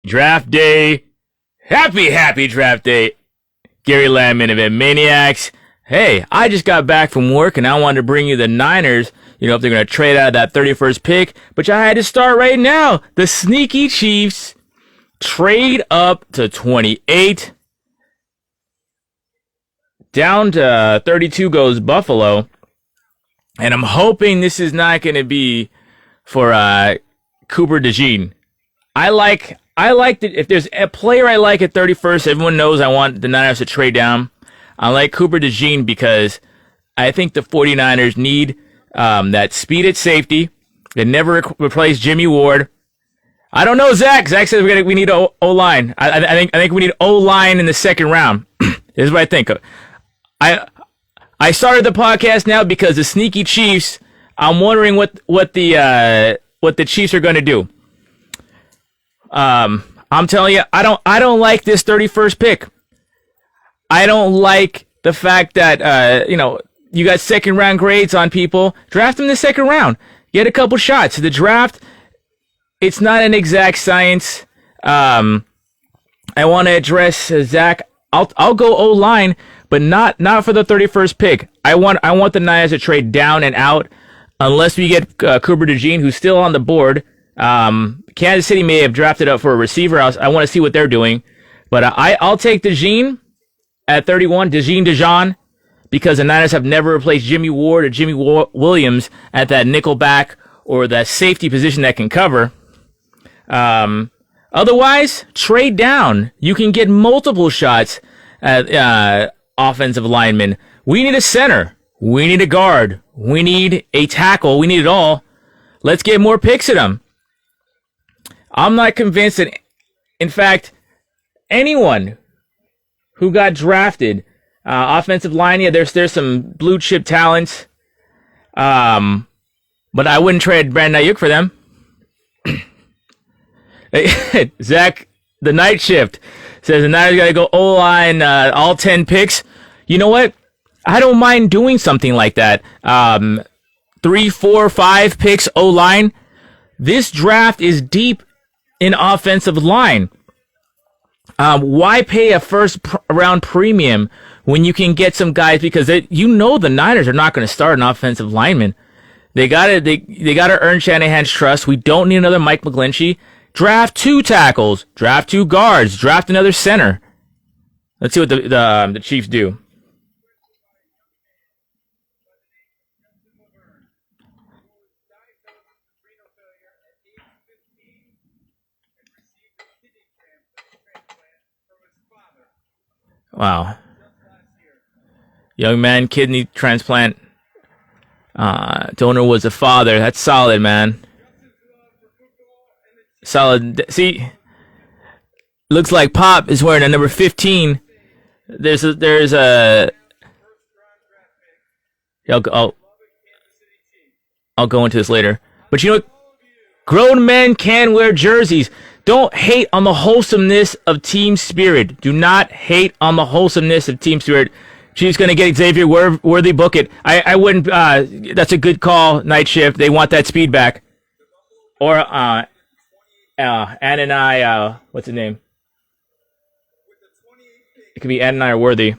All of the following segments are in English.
Draft day. Happy draft day. Gary Lamm, Event Maniacs. Hey, I just got back from work and I wanted to bring you the Niners. You know, if they're going to trade out of that 31st pick. But I had to start right now. The sneaky Chiefs trade up to 28. Down to 32 goes Buffalo. And I'm hoping this is not going to be for Cooper DeJean. I like if there's a player I like at 31st, everyone knows I want the Niners to trade down. I like Cooper DeJean because I think the 49ers need that speed at safety. They never replace Jimmy Ward. I don't know, Zach. Zach says we need O-line. I think we need O-line in the second round. This is what I think. I started the podcast now because the sneaky Chiefs. I'm wondering what the Chiefs are going to do. I'm telling you, I don't like this 31st pick. I don't like the fact that you got second round grades on people. Draft them in the second round. Get a couple shots. The draft, it's not an exact science. I want to address Zach. I'll go O-line, but not for the 31st pick. I want the Niners to trade down and out unless we get Cooper DeJean, who's still on the board. Kansas City may have drafted up for a receiver. I want to see what they're doing, but I'll take DeJean at 31. DeJean, because the Niners have never replaced Jimmy Ward or Jimmy Williams at that nickel back or that safety position that can cover. Otherwise, trade down. You can get multiple shots at offensive linemen. We need a center. We need a guard. We need a tackle. We need it all. Let's get more picks at them. I'm not convinced that, in fact, anyone who got drafted, offensive line, yeah, there's some blue chip talents, but I wouldn't trade Brandon Ayuk for them. Zach, the night shift, says the Niners got to go O-line, all 10 picks. You know what? I don't mind doing something like that. 3, 4, 5 picks O-line. This draft is deep in offensive line. Why pay a first round premium when you can get some guys? Because the Niners are not going to start an offensive lineman. They gotta earn Shanahan's trust. We don't need another Mike McGlinchey. Draft 2 tackles. Draft 2 guards. Draft another center. Let's see what the Chiefs do. Wow. Young man, kidney transplant. Donor was a father. That's solid, man. Solid. See, looks like Pop is wearing a number 15. There's a. I'll go into this later. But you know what? Grown men can wear jerseys. Don't hate on the wholesomeness of team spirit. Do not hate on the wholesomeness of team spirit. Chiefs going to get Xavier Worthy. Book it. I wouldn't. That's a good call. Night shift. They want that speed back. Or Ann and I. What's his name? It could be Ann and I or Worthy.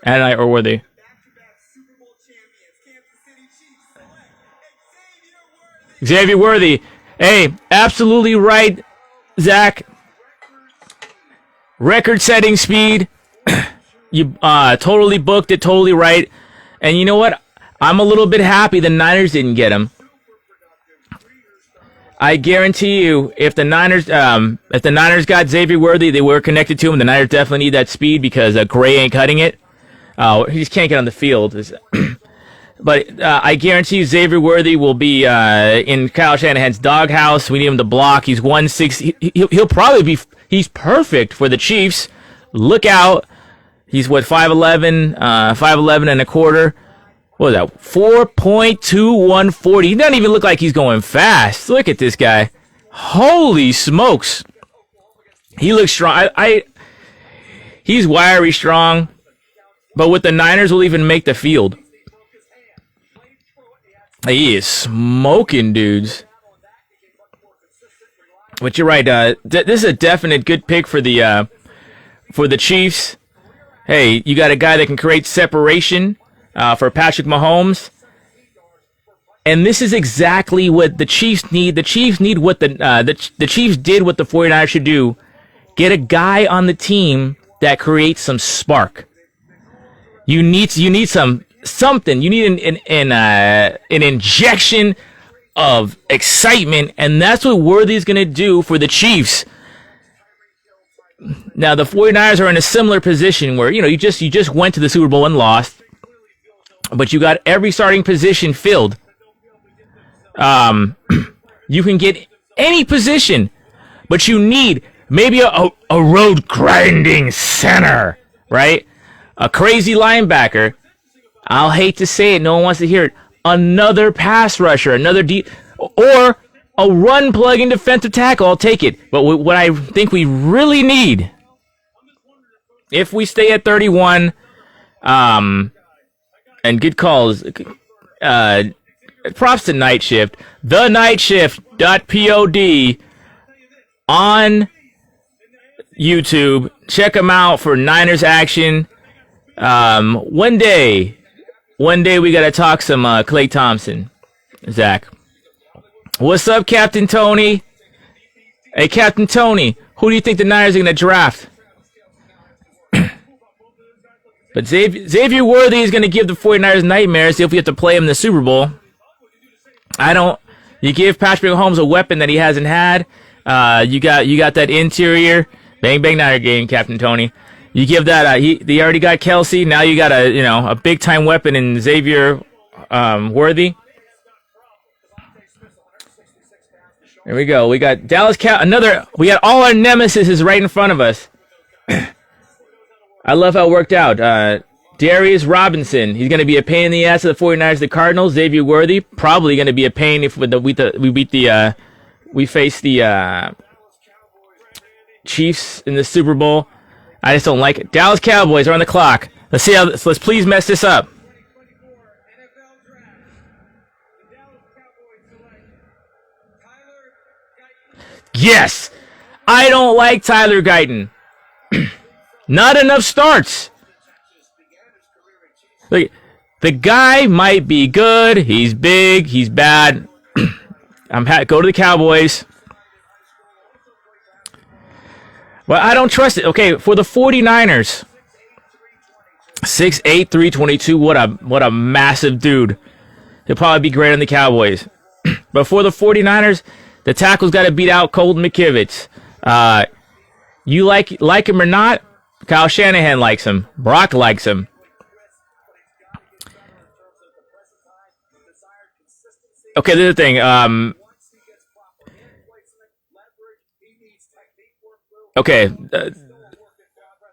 Ann and I or Worthy. Xavier Worthy. Hey, absolutely right, Zach. Record-setting speed. You totally booked it, totally right. And you know what? I'm a little bit happy the Niners didn't get him. I guarantee you, if the Niners got Xavier Worthy, they were connected to him. The Niners definitely need that speed because Gray ain't cutting it. He just can't get on the field. But I guarantee you Xavier Worthy will be in Kyle Shanahan's doghouse. We need him to block. He's 160. He'll probably be. He's perfect for the Chiefs. Look out. He's 5'11", 5'11 and a quarter. What was that? 4.2140. He doesn't even look like he's going fast. Look at this guy. Holy smokes. He looks strong. He's wiry strong. But with the Niners, will even make the field. He is smoking dudes. But you're right. This is a definite good pick for the Chiefs. Hey, you got a guy that can create separation for Patrick Mahomes. And this is exactly what the Chiefs need. The Chiefs need what the Chiefs did what the 49ers should do. Get a guy on the team that creates some spark. You need something. You need an injection of excitement, and that's what Worthy's going to do for the Chiefs. Now, the 49ers are in a similar position where, you just went to the Super Bowl and lost, but you got every starting position filled. You can get any position, but you need maybe a road grinding center, right? A crazy linebacker. I'll hate to say it, no one wants to hear it. Another pass rusher, or a run plugging defensive tackle. I'll take it. But what I think we really need, if we stay at 31, and good calls, props to Night Shift. The Night Shift.pod on YouTube. Check them out for Niners action. One day we gotta talk some Klay Thompson. Zach. What's up, Captain Tony? Hey, Captain Tony, who do you think the Niners are gonna draft? But Xavier Worthy is gonna give the 49ers nightmares if we have to play him in the Super Bowl. You give Patrick Mahomes a weapon that he hasn't had. You got that interior. Bang, bang, Niner game, Captain Tony. You give that, they already got Kelsey. Now you got a big time weapon in Xavier Worthy. There we go. We got Dallas we got all our nemesis right in front of us. I love how it worked out. Darius Robinson, he's going to be a pain in the ass of the 49ers, the Cardinals. Xavier Worthy, probably going to be a pain if we face the Chiefs in the Super Bowl. I just don't like it. Dallas Cowboys are on the clock. Let's please mess this up. Yes! I don't like Tyler Guyton. Not enough starts. Look, the guy might be good. He's big. He's bad. Go to the Cowboys. Well, I don't trust it. Okay, for the 49ers, 6'8", 322. What a massive dude. He'll probably be great on the Cowboys. But for the 49ers, the tackle's got to beat out Colton McKivitz. You like him or not, Kyle Shanahan likes him. Brock likes him. Okay, the other thing.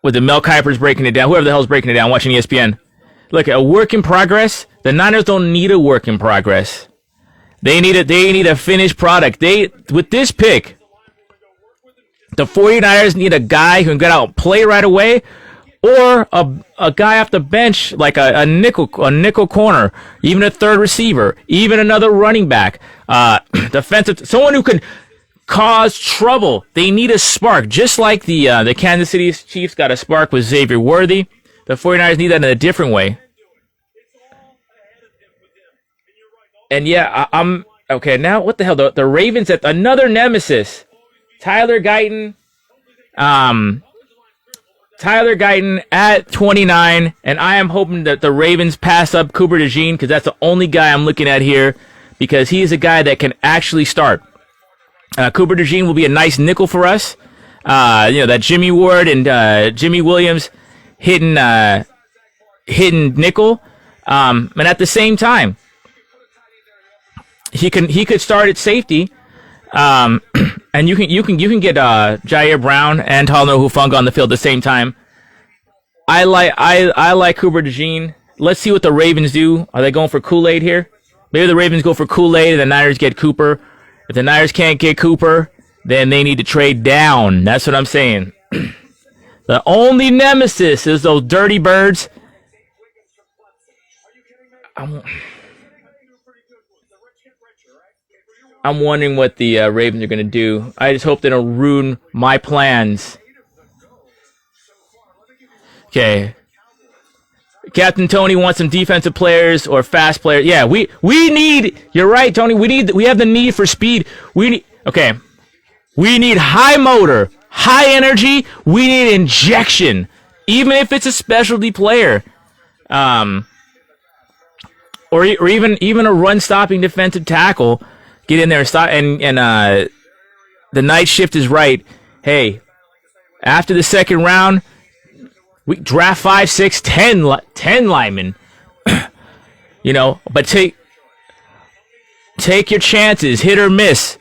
With the Mel Kiper's breaking it down, whoever the hell's breaking it down, watching ESPN. Look, a work in progress. The Niners don't need a work in progress. They need a finished product. With this pick, the 49ers need a guy who can get out and play right away, or a guy off the bench like a nickel corner, even a third receiver, even another running back, defensive, someone who can cause trouble. They need a spark, just like the Kansas City Chiefs got a spark with Xavier Worthy. The 49ers need that in a different way. And yeah, I'm okay. Now, what the hell? The Ravens at another nemesis, Tyler Guyton. Tyler Guyton at 29, and I am hoping that the Ravens pass up Cooper DeJean because that's the only guy I'm looking at here because he is a guy that can actually start. Cooper DeJean will be a nice nickel for us. That Jimmy Ward and Jimmy Williams hitting nickel. And at the same time, he could start at safety. And you can get Jair Brown and Talanoa Hufanga on the field at the same time. I like Cooper DeJean. Let's see what the Ravens do. Are they going for Kool-Aid here? Maybe the Ravens go for Kool-Aid and the Niners get Cooper. If the Niners can't get Cooper, then they need to trade down. That's what I'm saying. The only nemesis is those dirty birds. I'm wondering what the Ravens are going to do. I just hope they don't ruin my plans. Okay. Captain Tony wants some defensive players or fast players. Yeah, we need. You're right, Tony. We have the need for speed. We need high motor, high energy. We need injection, even if it's a specialty player, or even a run stopping defensive tackle. Get in there and stop. And the night shift is right. Hey, after the second round, we draft 5, 6, 10 linemen. But take your chances, hit or miss.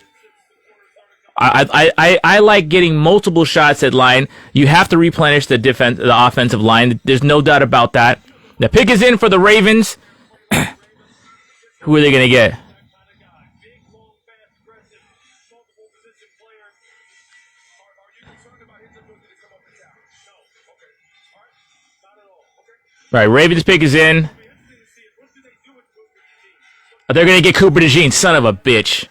I like getting multiple shots at line. You have to replenish the offensive line. There's no doubt about that. The pick is in for the Ravens. Who are they going to get? All right, Ravens pick is in. They're going to get Cooper DeJean, son of a bitch.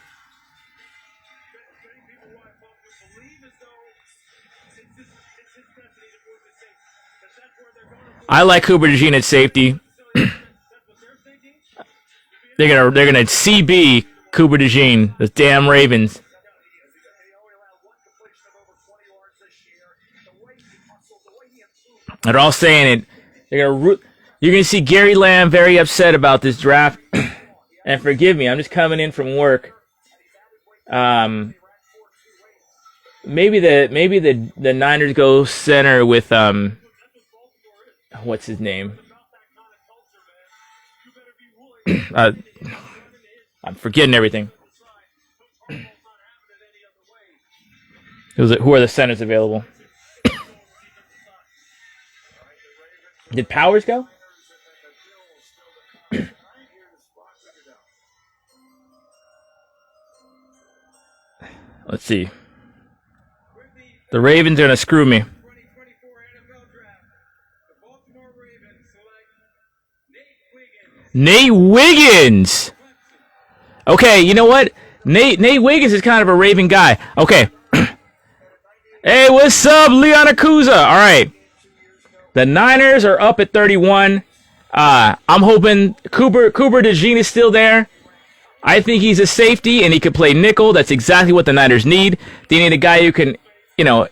I like Cooper DeJean at safety. They're gonna CB Cooper DeJean, the damn Ravens. They're all saying it. You're gonna see Gary Lamm very upset about this draft. And forgive me, I'm just coming in from work. Maybe the Niners go center with what's his name? I'm forgetting everything. Who are the centers available? Did Powers go? Let's see. The Ravens are going to screw me. Nate Wiggins! Okay, you know what? Nate Wiggins is kind of a Raven guy. Okay. Hey, what's up, Leon Akuza? All right. The Niners are up at 31. I'm hoping Cooper DeJean is still there. I think he's a safety, and he could play nickel. That's exactly what the Niners need. They need a guy who can, I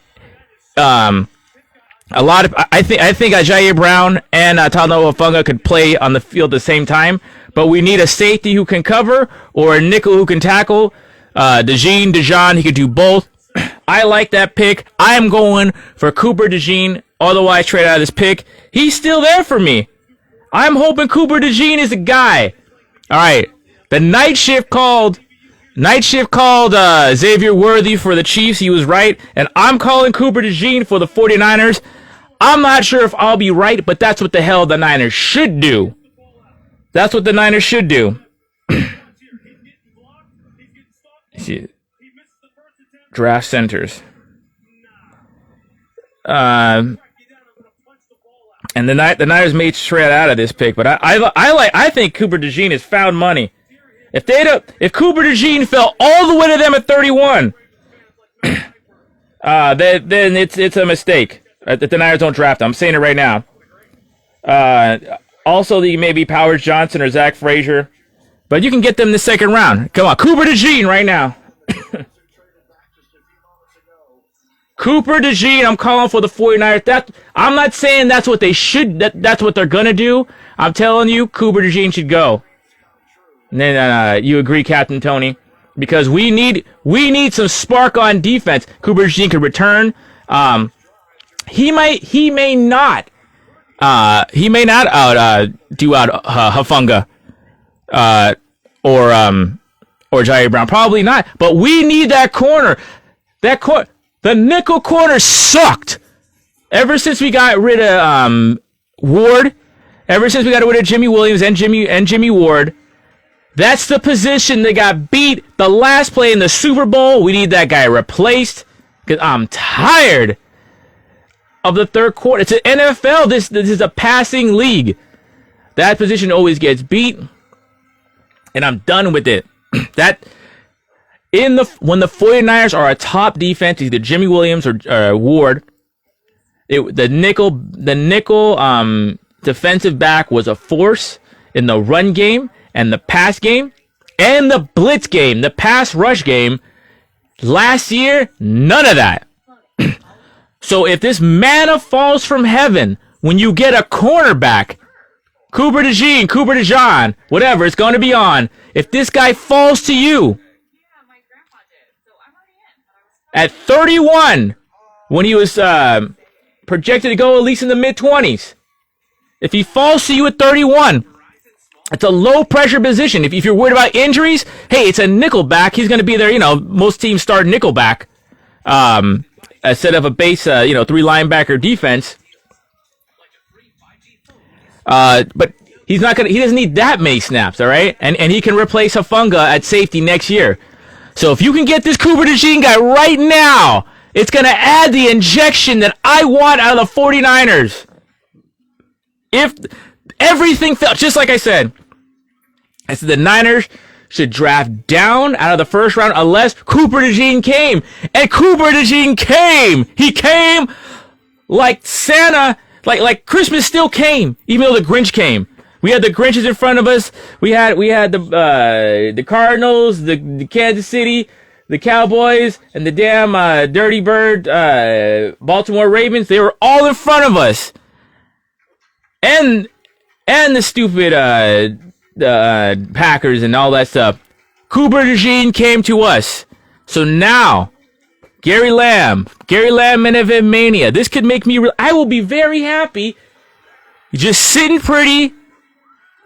think Ajayi Brown and Talanoa Funga could play on the field at the same time, but we need a safety who can cover or a nickel who can tackle. DeJean, he could do both. I like that pick. I am going for Cooper DeJean. Otherwise, trade out of this pick. He's still there for me. I'm hoping Cooper DeJean is a guy. All right. The night shift called Xavier Worthy for the Chiefs. He was right. And I'm calling Cooper DeJean for the 49ers. I'm not sure if I'll be right, but that's what the hell the Niners should do. That's what the Niners should do. See, draft centers. And the Niners may trade out of this pick, but I think Cooper DeJean has found money. If Cooper DeJean fell all the way to them at 31, then it's a mistake that the Niners don't draft him. I'm saying it right now. Also, the maybe Powers Johnson or Zach Frazier, but you can get them in the second round. Come on, Cooper DeJean right now. Cooper DeJean, I'm calling for the 49ers. I'm not saying that's what they should. That's what they're gonna do. I'm telling you, Cooper DeJean should go. And then you agree, Captain Tony, because we need some spark on defense. Cooper DeJean could return. He may not do out Hafunga or Jair Brown. Probably not. But we need that corner. The nickel corner sucked ever since we got rid of Ward. Ever since we got rid of Jimmy Williams and Jimmy Ward. That's the position that got beat the last play in the Super Bowl. We need that guy replaced because I'm tired of the third quarter. It's an NFL. This is a passing league. That position always gets beat, and I'm done with it. when the 49ers are a top defense, either Jimmy Williams or Ward, the nickel defensive back was a force in the run game and the pass game and the blitz game, the pass rush game. Last year, none of that. So if this manna falls from heaven when you get a cornerback, Cooper DeJean, whatever, it's going to be on. If this guy falls to you at 31, when he was projected to go at least in the mid-20s, if he falls to you at 31, it's a low-pressure position. If you're worried about injuries, hey, it's a nickelback. He's going to be there. Most teams start nickelback instead of a base, 3-linebacker defense. But he doesn't need that many snaps, all right? And he can replace Hufanga at safety next year. So if you can get this Cooper DeJean guy right now, it's going to add the injection that I want out of the 49ers. If everything fell, just like I said the Niners should draft down out of the first round unless Cooper DeJean came. And Cooper DeJean came. He came like Santa, like Christmas still came, even though the Grinch came. We had the Grinches in front of us. We had the Cardinals, the Kansas City, the Cowboys, and the damn Dirty Bird Baltimore Ravens. They were all in front of us. And the stupid Packers and all that stuff. Cooper DeJean came to us. So now, Gary Lamm and Mania. This could make me I will be very happy just sitting pretty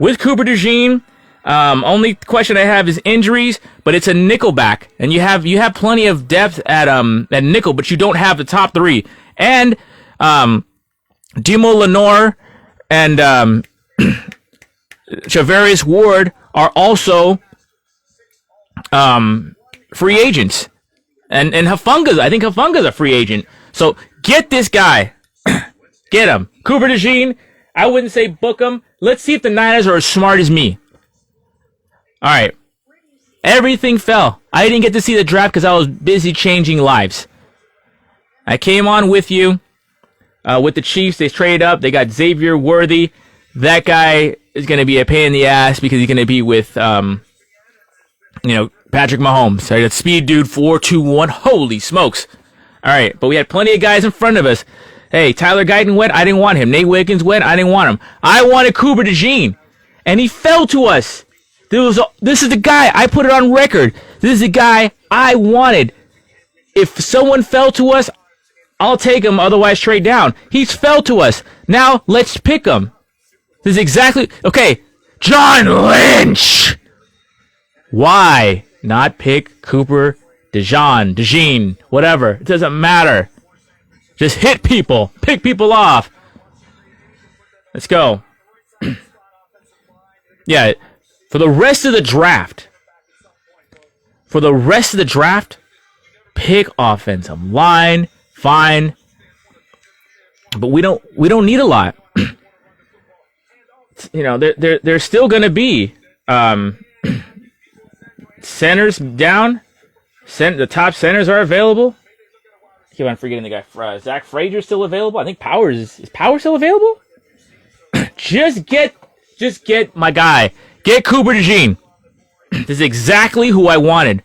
with Cooper DeJean. Only question I have is injuries, but it's a nickelback, and you have plenty of depth at nickel, but you don't have the top three. And Demo Lenore and Charvarius Ward are also free agents. And Hufanga's, I think Hufanga's a free agent. So get this guy. Get him. Cooper DeJean, I wouldn't say book him. Let's see if the Niners are as smart as me. All right. Everything fell. I didn't get to see the draft because I was busy changing lives. I came on with you. With the Chiefs, they traded up. They got Xavier Worthy. That guy is going to be a pain in the ass because he's going to be with, Patrick Mahomes. So that speed dude, 4.21. Holy smokes. All right, but we had plenty of guys in front of us. Hey, Tyler Guyton went. I didn't want him. Nate Wiggins went. I didn't want him. I wanted Cooper DeJean, and he fell to us. This is the guy. I put it on record. This is the guy I wanted. If someone fell to us, I'll take him. Otherwise, trade down. He's fell to us. Now, let's pick him. This is exactly... Okay, John Lynch! Why not pick Cooper DeJean, whatever? It doesn't matter. Just hit people. Pick people off. Let's go. Yeah, for the rest of the draft, pick offensive line, fine. But we don't need a lot. There's still going to be centers down. The top centers are available. I keep on forgetting the guy. Zach Frazier's still available. I think Powers is Powers still available? Just get my guy. Get Cooper DeJean. This is exactly who I wanted.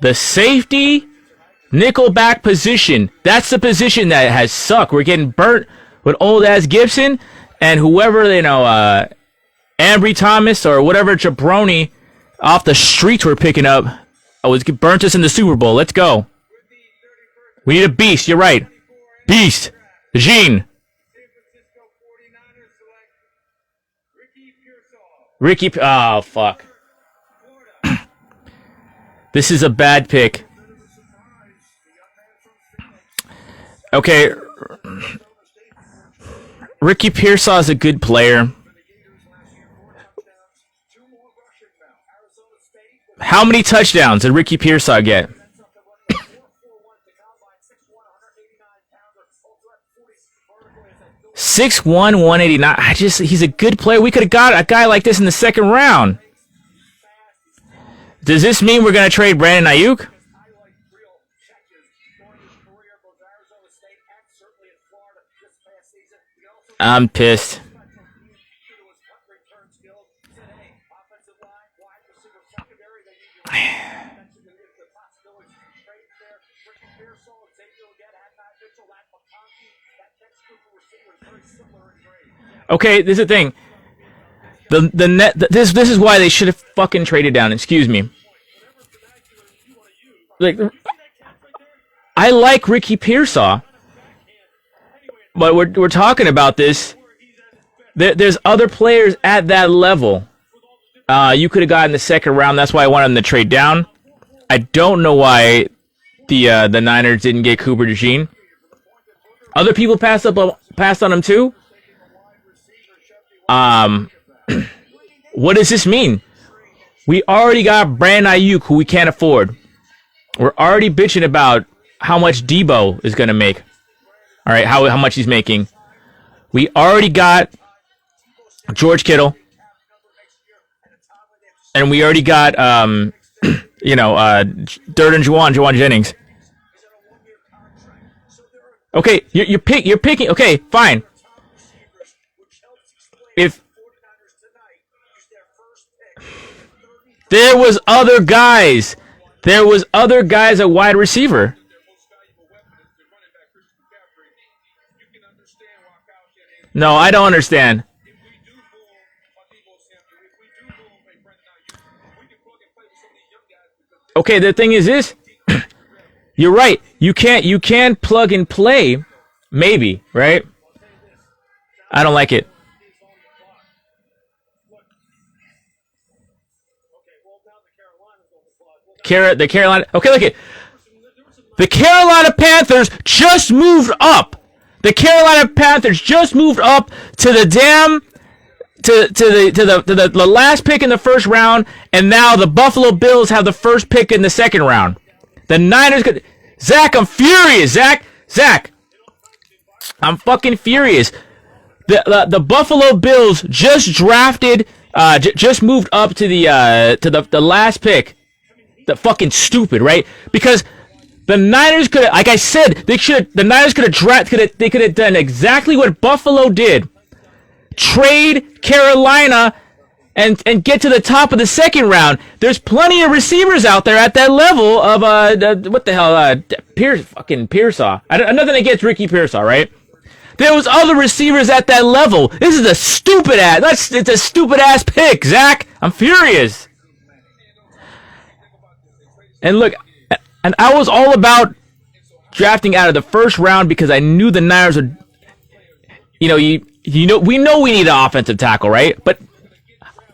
The safety nickelback position. That's the position that has sucked. We're getting burnt with old ass Gibson and whoever, Ambry Thomas or whatever jabroni off the streets we're picking up. Burnt us in the Super Bowl. Let's go. We need a beast. You're right. Beast. DeJean. Oh, fuck. This is a bad pick. Okay. Ricky Pearsall is a good player. How many touchdowns did Ricky Pearsall get? 6'1", 189. He's a good player. We could have got a guy like this in the second round. Does this mean we're gonna trade Brandon Ayuk? I'm pissed. Okay, this is the thing. This is why they should have fucking traded down. Excuse me. Like, I like Ricky Pearsall, but we're talking about this. There's other players at that level. You could have gotten the second round. That's why I wanted them to trade down. I don't know why the Niners didn't get Cooper DeJean. Other people passed on him too. What does this mean? We already got Brandon Ayuk, who we can't afford. We're already bitching about how much Debo is going to make. All right, how much he's making. We already got George Kittle. And we already got, Third and Juwan Jennings. Okay, you're picking. Okay, fine. If there was other guys at wide receiver. No, I don't understand. Okay, the thing is this. You're right. You can plug and play, maybe, right? I don't like it. The Carolina. Okay, look it. The Carolina Panthers just moved up. The Carolina Panthers just moved up to the the last pick in the first round, and now the Buffalo Bills have the first pick in the second round. The Niners could. Zach, I'm furious. Zach, I'm fucking furious. The Buffalo Bills just drafted, just moved up to the last pick. The fucking stupid, right? Because the Niners could, like I said, the Niners could have they could have done exactly what Buffalo did. Trade Carolina and get to the top of the second round. There's plenty of receivers out there at that level of what the hell, Pearsall. Nothing against Ricky Pearsall, right? There was other receivers at that level. This is a stupid ass. It's a stupid ass pick, Zach. I'm furious. And look, and I was all about drafting out of the first round because I knew the Niners would. We know we need an offensive tackle, right? But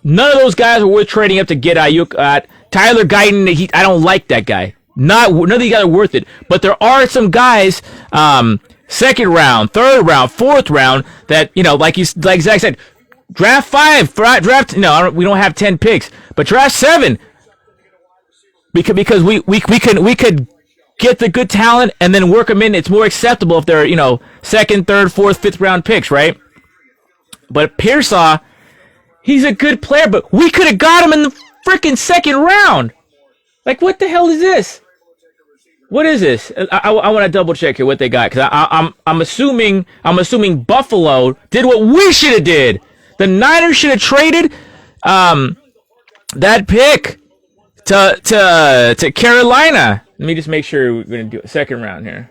none of those guys are worth trading up to get Ayuk. Tyler Guyton, I don't like that guy. None of these guys are worth it. But there are some guys, second round, third round, fourth round, that like Zach said, draft 5, draft. No, we don't have 10 picks, but draft 7, because we could get the good talent and then work them in. It's more acceptable if they're second, third, fourth, fifth round picks, right? But Pearsall, he's a good player, but we could have got him in the freaking second round. Like, what the hell is this? What is this? I want to double check here what they got, because I'm assuming Buffalo did what we should have did. The Niners should have traded that pick to Carolina. Let me just make sure we're gonna do a second round here.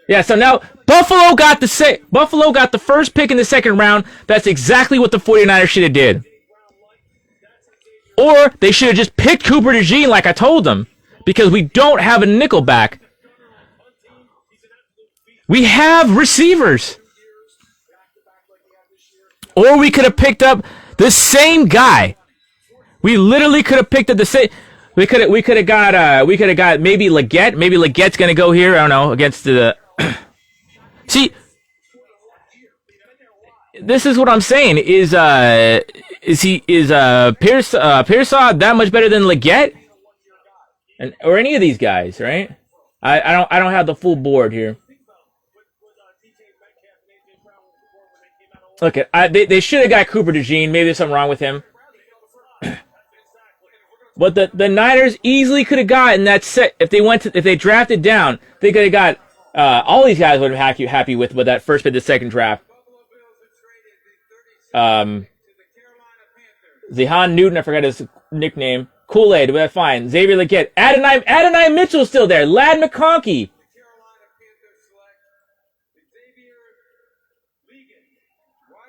Yeah, so now Buffalo got the first pick in the second round. That's exactly what the 49ers should have did. Or they should have just picked Cooper DeJean like I told them, because we don't have a nickel back. We have receivers. Or we could have picked up the same guy. We literally could have picked up the same. We could have got maybe Leggett. Maybe Leggett's gonna go here. I don't know, against the. See, this is what I'm saying. Is Pearsall that much better than Leggett? Or any of these guys, right? I don't have the full board here. Look, they should have got Cooper DeJean. Maybe there's something wrong with him. But the Niners easily could have gotten that set if they drafted down. They could have got all these guys would have been happy with that first pick, the second draft. Zehan Newton, I forgot his nickname. Kool-Aid, that's fine. Xavier Legette. Adonai Mitchell's still there. Ladd McConkey.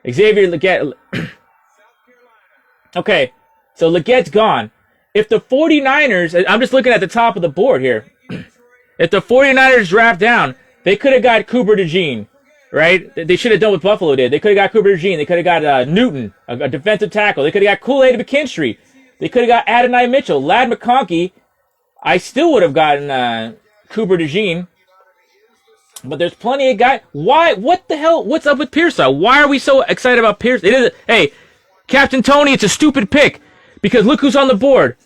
Xavier Legette. Okay, so Legette's gone. If the 49ers, I'm just looking at the top of the board here. If the 49ers draft down, they could have got Cooper DeJean, right? They should have done what Buffalo did. They could have got Cooper DeJean. They could have got Newton, a defensive tackle. They could have got Kool-Aid McKinstry. They could have got Adonai Mitchell. Ladd McConkey. I still would have gotten Cooper DeJean. But there's plenty of guys. Why? What the hell? What's up with Pearsall? Why are we so excited about Pearsall? Hey, Captain Tony, it's a stupid pick. Because look who's on the board.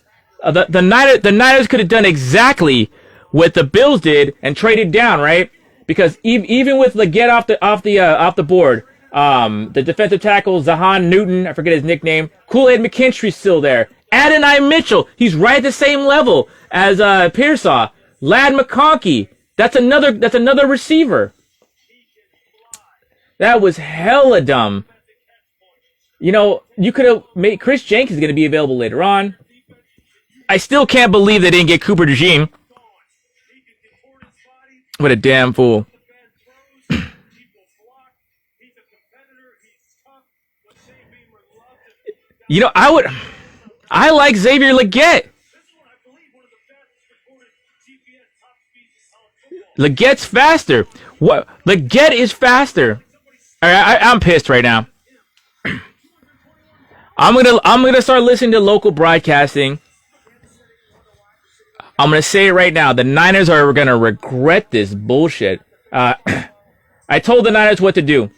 The Niners could have done exactly what the Bills did and traded down, right? Because even with Legette off the board, the defensive tackle Zahan Newton, I forget his nickname, Kool-Aid McKinstry's still there. Adonai Mitchell, he's right at the same level as Pearsall. Ladd McConkey, that's another receiver. That was hella dumb. You know, you could have made Chris Jenkins going to be available later on. I still can't believe they didn't get Cooper DeJean. What a damn fool. You know, I like Xavier Legette. Legette's faster. What? Legette is faster. All right, I'm pissed right now. I'm gonna start listening to local broadcasting. I'm gonna say it right now. The Niners are gonna regret this bullshit. I told the Niners what to do.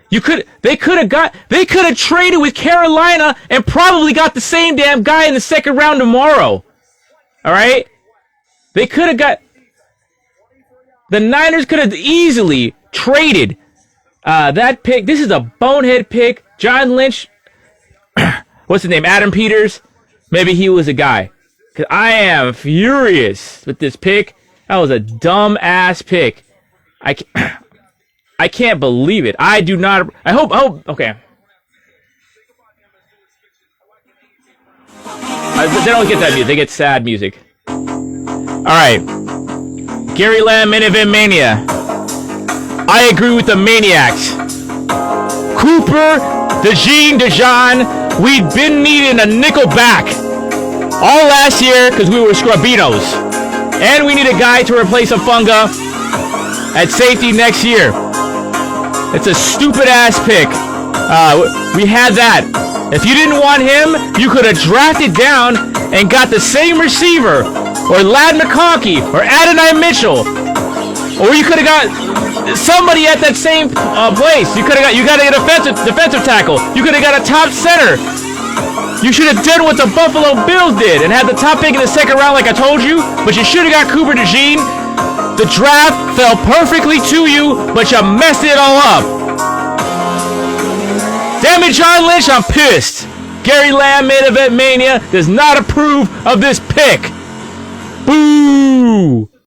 They could have traded with Carolina and probably got the same damn guy in the second round tomorrow. All right? They could have got. The Niners could have easily traded that pick. This is a bonehead pick. John Lynch, what's his name? Adam Peters. Maybe he was a guy. Because I am furious with this pick. That was a dumb ass pick. I can't believe it. I do not. I hope. Okay. They don't get that music. They get sad music. All right. Gary Lamm, main event Mania. I agree with the Maniacs. Cooper, DeJean, we'd been needing a nickel back all last year because we were scrubbinos. And we need a guy to replace Afunga at safety next year. It's a stupid-ass pick. We had that. If you didn't want him, you could have drafted down and got the same receiver, or Ladd McConkey, or Adonai Mitchell, or you could have got somebody at that same place. You got to get a defensive tackle. You could have got a top center. You should have done what the Buffalo Bills did and had the top pick in the second round, like I told you. But you should have got Cooper DeJean. The draft fell perfectly to you, but you messed it all up. Damn it, John Lynch, I'm pissed. Gary Lamm, main event Mania, does not approve of this pick. Boo!